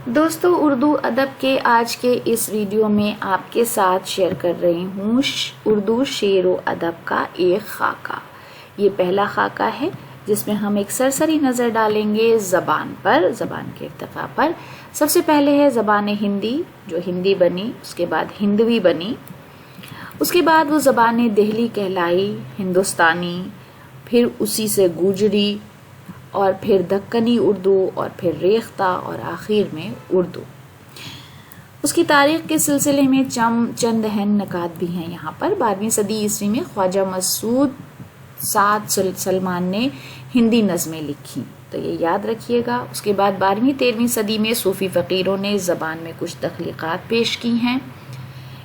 دوستو، اردو ادب کے آج کے اس ویڈیو میں آپ کے ساتھ شیئر کر رہی ہوں اردو شعر و ادب کا ایک خاکہ۔ یہ پہلا خاکہ ہے جس میں ہم ایک سرسری نظر ڈالیں گے زبان پر، زبان کے ارتقاء پر۔ سب سے پہلے ہے زبان ہندی، جو ہندی بنی، اس کے بعد ہندوی بنی، اس کے بعد وہ زبان دہلی کہلائی، ہندوستانی، پھر اسی سے گوجری، اور پھر دکنی اردو، اور پھر ریختہ، اور آخر میں اردو۔ اس کی تاریخ کے سلسلے میں چند اہم نکات بھی ہیں یہاں پر۔ 12ویں صدی عیسوی میں خواجہ مسعود سعد سلمان نے ہندی نظمیں لکھی، تو یہ یاد رکھیے گا۔ اس کے بعد 12ویں 13ویں صدی میں صوفی فقیروں نے زبان میں کچھ تخلیقات پیش کی ہیں۔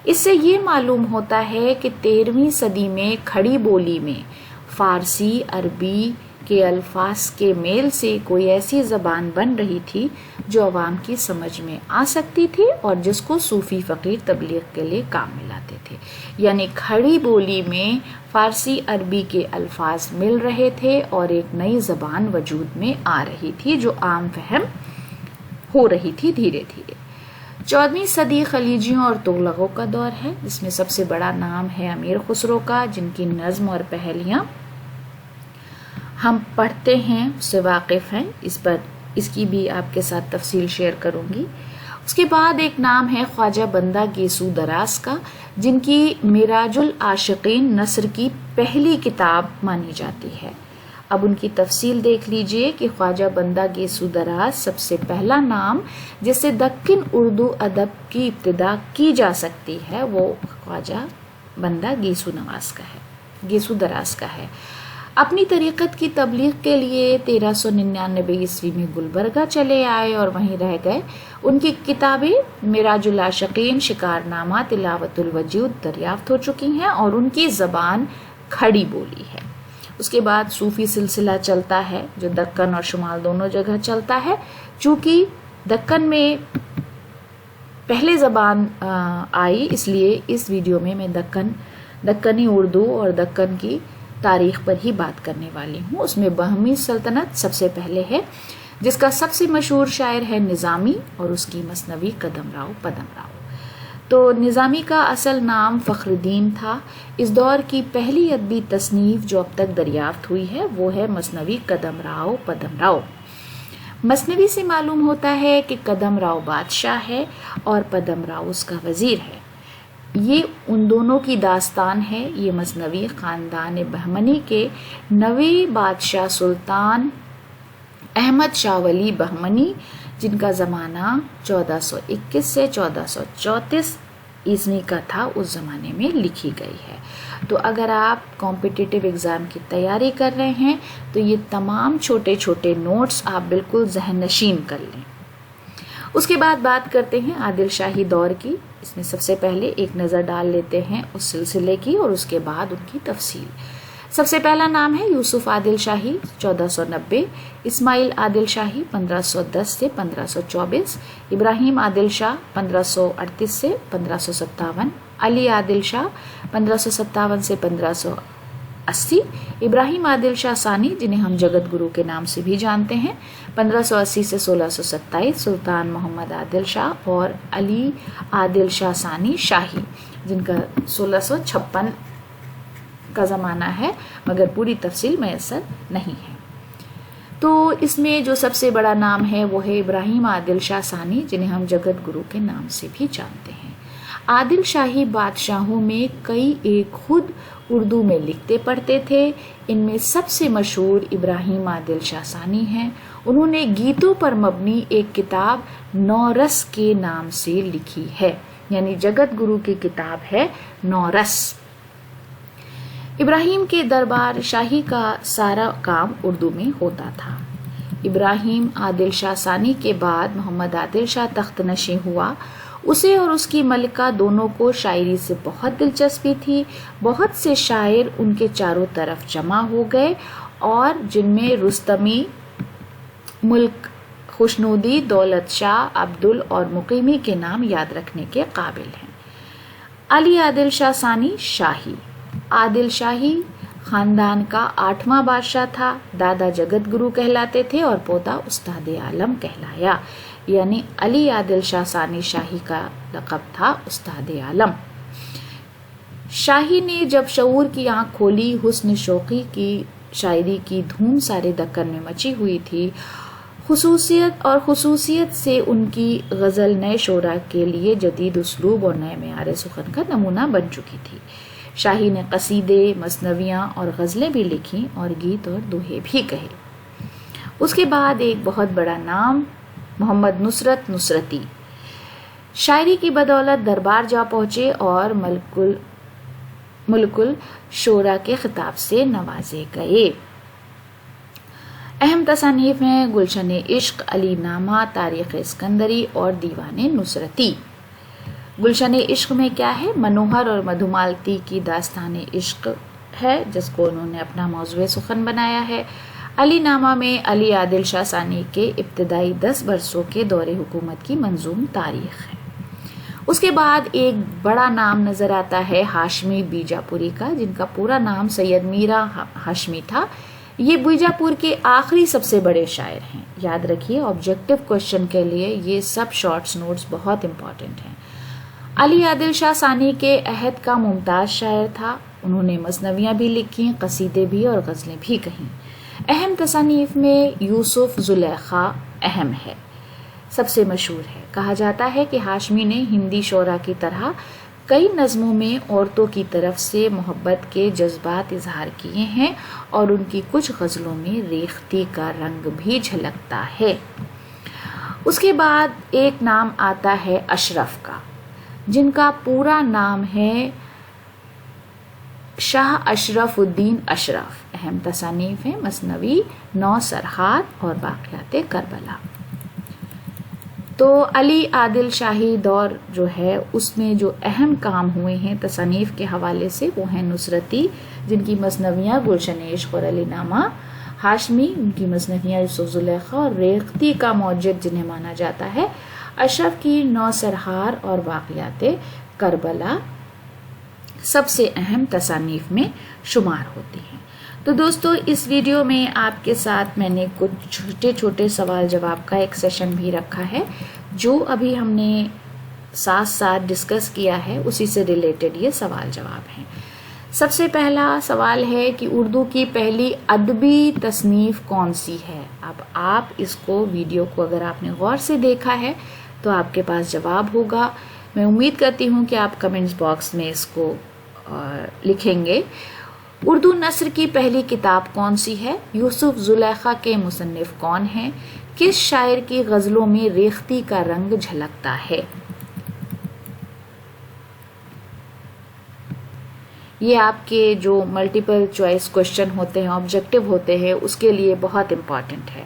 اس سے یہ معلوم ہوتا ہے کہ 13ویں صدی میں کھڑی بولی میں فارسی عربی کے الفاظ کے میل سے کوئی ایسی زبان بن رہی تھی جو عوام کی سمجھ میں آ سکتی تھی اور جس کو صوفی فقیر تبلیغ کے لیے کام میں لاتے تھے۔ یعنی کھڑی بولی میں فارسی عربی کے الفاظ مل رہے تھے اور ایک نئی زبان وجود میں آ رہی تھی جو عام فہم ہو رہی تھی دھیرے دھیرے۔ 14ویں صدی خلیجیوں اور تغلقوں کا دور ہے، جس میں سب سے بڑا نام ہے امیر خسرو کا، جن کی نظم اور پہلیاں ہم پڑھتے ہیں، اس سے واقف ہیں۔ اس کی بھی آپ کے ساتھ تفصیل شیئر کروں گی۔ اس کے بعد ایک نام ہے خواجہ بندہ گیسو دراز کا، جن کی معراج العاشقین نثر کی پہلی کتاب مانی جاتی ہے۔ اب ان کی تفصیل دیکھ لیجئے کہ خواجہ بندہ گیسو دراز سب سے پہلا نام جس سے دکن اردو ادب کی ابتدا کی جا سکتی ہے وہ خواجہ بندہ گیسو دراز کا ہے۔ اپنی طریقت کی تبلیغ کے لیے 1399 عیسوی میں گلبرگہ چلے آئے اور وہیں رہ گئے۔ ان کی کتابیں معراج العاشقین، شکار نامہ، تلاوت الوجود دریافت ہو چکی ہیں اور ان کی زبان کھڑی بولی ہے۔ اس کے بعد صوفی سلسلہ چلتا ہے جو دکن اور شمال دونوں جگہ چلتا ہے۔ چونکہ دکن میں پہلے زبان آئی، اس لیے اس ویڈیو میں دکنی اردو اور دکن کی تاریخ پر ہی بات کرنے والی ہوں۔ اس میں بہمی سلطنت سب سے پہلے ہے، جس کا سب سے مشہور شاعر ہے نظامی اور اس کی مثنوی قدم راؤ پدم راؤ۔ تو نظامی کا اصل نام فخر الدین تھا۔ اس دور کی پہلی ادبی تصنیف جو اب تک دریافت ہوئی ہے وہ ہے مثنوی قدم راؤ پدم راؤ۔ مثنوی سے معلوم ہوتا ہے کہ قدم راؤ بادشاہ ہے اور پدم راؤ اس کا وزیر ہے۔ یہ ان دونوں کی داستان ہے۔ یہ مثنوی خاندان بہمنی کے 9ویں بادشاہ سلطان احمد شاہ ولی بہمنی، جن کا زمانہ 1421 سے 1434 عیسوی کا تھا، اس زمانے میں لکھی گئی ہے۔ تو اگر آپ کمپٹیٹیو ایگزام کی تیاری کر رہے ہیں تو یہ تمام چھوٹے چھوٹے نوٹس آپ بالکل ذہن نشین کر لیں۔ اس کے بعد بات کرتے ہیں عادل شاہی دور کی۔ اس میں سب سے پہلے ایک نظر ڈال لیتے ہیں اس سلسلے کی اور اس کے بعد ان کی تفصیل۔ سب سے پہلا نام ہے یوسف عادل شاہی 1490، اسماعیل عادل شاہی 1510 سے 1524، ابراہیم عادل شاہ 1538 سے 1557، علی عادل شاہ 1557 سے 1580، ابراہیم عادل شاہ ثانی جنہیں ہم جگت گرو کے نام سے بھی جانتے ہیں 1580 سے 1627، سلطان محمد عادل شاہ اور علی عادل شاہ ثانی شاہی جن کا 1656 کا زمانہ ہے، مگر پوری تفصیل میسر نہیں ہے۔ تو اس میں جو سب سے بڑا نام ہے وہ ہے ابراہیم عادل شاہ ثانی جنہیں ہم جگت گرو کے نام سے بھی جانتے ہیں۔ عادل شاہی بادشاہوں میں کئی ایک خود اردو میں لکھتے پڑھتے تھے۔ ان میں سب سے مشہور ابراہیم عادل شاہ ثانی ہیں۔ انہوں نے گیتوں پر مبنی ایک کتاب نورس کے نام سے لکھی ہے، یعنی جگت گرو کی کتاب ہے نورس۔ ابراہیم کے دربار شاہی کا سارا کام اردو میں ہوتا تھا۔ ابراہیم عادل شاہ ثانی کے بعد محمد عادل شاہ تخت نشین ہوا۔ اسے اور اس کی ملکہ دونوں کو شاعری سے بہت دلچسپی تھی۔ بہت سے شاعر ان کے چاروں طرف جمع ہو گئے اور جن میں رستمی، ملک خوشنودی، دولت شاہ، عبدل اور مقیمی کے نام یاد رکھنے کے قابل ہیں۔ علی عادل شاہ ثانی شاہی، عادل شاہی خاندان کا 8واں بادشاہ تھا، دادا جگت گرو کہلاتے تھے اور پوتا استاد عالم کہلایا، یعنی علی عادل شاہ ثانی شاہی کا لقب تھا استاد عالم۔ شاہی نے جب شعور کی آنکھ کھولی، حسن شوقی کی شاعری کی دھوم سارے دکن میں مچی ہوئی تھی۔ خصوصیت سے ان کی غزل نئے شعراء کے لیے جدید اسلوب اور نئے معیار سخن کا نمونہ بن چکی تھی۔ شاہی نے قصیدے، مثنویاں اور غزلیں بھی لکھیں اور گیت اور دوہے بھی کہے۔ اس کے بعد ایک بہت بڑا نام محمد نصرت نصرتی شاعری کی بدولت دربار جا پہنچے اور ملک الشعراء کے خطاب سے نوازے گئے۔ اہم تصانیف ہیں گلشن عشق، علی نامہ، تاریخ اسکندری اور دیوان نصرتی۔ گلشن عشق میں کیا ہے؟ منوہر اور مدھومالتی کی داستان عشق ہے جس کو انہوں نے اپنا موضوع سخن بنایا ہے۔ علی نامہ میں علی عادل شاہ ثانی کے ابتدائی 10 برسوں کے دور حکومت کی منظوم تاریخ ہے۔ اس کے بعد ایک بڑا نام نظر آتا ہے ہاشمی بیجاپوری کا، جن کا پورا نام سید میرا ہاشمی تھا۔ یہ بیجاپور کے آخری سب سے بڑے شاعر ہیں۔ یاد رکھیے آبجیکٹو کوشچن کے لیے یہ سب شارٹس نوٹس بہت امپورٹنٹ ہیں۔ علی عادل شاہ ثانی کے عہد کا ممتاز شاعر تھا۔ انہوں نے مثنویاں بھی لکھی، قصیدے بھی اور غزلیں بھی کہیں۔ اہم تصانیف میں یوسف زلیخا اہم ہے، سب سے مشہور ہے۔ کہا جاتا ہے کہ ہاشمی نے ہندی شعراء کی طرح کئی نظموں میں عورتوں کی طرف سے محبت کے جذبات اظہار کیے ہیں اور ان کی کچھ غزلوں میں ریختی کا رنگ بھی جھلکتا ہے۔ اس کے بعد ایک نام آتا ہے اشرف کا، جن کا پورا نام ہے شاہ اشرف الدین اشرف۔ اہم تصانیف ہیں مثنوی، 9 سرحاد اور واقعات کربلا۔ تو علی عادل شاہی دور جو ہے اس میں جو اہم کام ہوئے ہیں تصانیف کے حوالے سے وہ ہیں نصرتی، جن کی مثنویاں گلشن عشق اور علی نامہ، ہاشمی ان کی مثنویاں یوسف زلیخا اور ریختی کا موجد جنہیں مانا جاتا ہے، اشرف کی 9 سرحار اور واقعات کربلا سب سے اہم تصانیف میں شمار ہوتی ہیں۔ تو دوستو اس ویڈیو میں آپ کے ساتھ میں نے کچھ چھوٹے چھوٹے سوال جواب کا ایک سیشن بھی رکھا ہے، جو ابھی ہم نے ساتھ ڈسکس کیا ہے اسی سے ریلیٹڈ یہ سوال جواب ہیں۔ سب سے پہلا سوال ہے کہ اردو کی پہلی ادبی تصنیف کون سی ہے؟ اب آپ اس کو ویڈیو کو اگر آپ نے غور سے دیکھا ہے تو آپ کے پاس جواب ہوگا۔ میں امید کرتی ہوں کہ آپ کمنٹس باکس میں اس کو لکھیں گے۔ اردو نثر کی پہلی کتاب کون سی ہے؟ یوسف زلیخا کے مصنف کون ہیں؟ کس شاعر کی غزلوں میں ریختی کا رنگ جھلکتا ہے؟ یہ آپ کے جو ملٹیپل چوائس کوشچن ہوتے ہیں، آبجیکٹو ہوتے ہیں، اس کے لیے بہت امپورٹنٹ ہے۔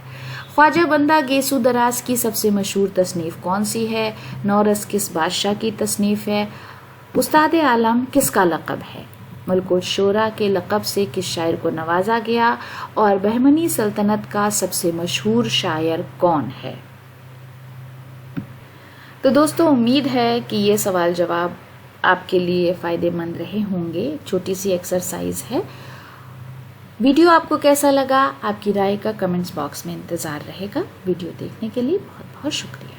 خواجہ بندہ گیسو دراز کی سب سے مشہور تصنیف کون سی ہے؟ نورس کس بادشاہ کی تصنیف ہے؟ استاد عالم کس کا لقب ہے؟ ملک الشعراء کے لقب سے کس شاعر کو نوازا گیا؟ اور بہمنی سلطنت کا سب سے مشہور شاعر کون ہے؟ تو دوستو امید ہے کہ یہ سوال جواب آپ کے لیے فائدے مند رہے ہوں گے۔ چھوٹی سی ایکسرسائز ہے۔ ویڈیو آپ کو کیسا لگا؟ آپ کی رائے کا کمنٹس باکس میں انتظار رہے گا۔ ویڈیو دیکھنے کے لیے بہت بہت شکریہ۔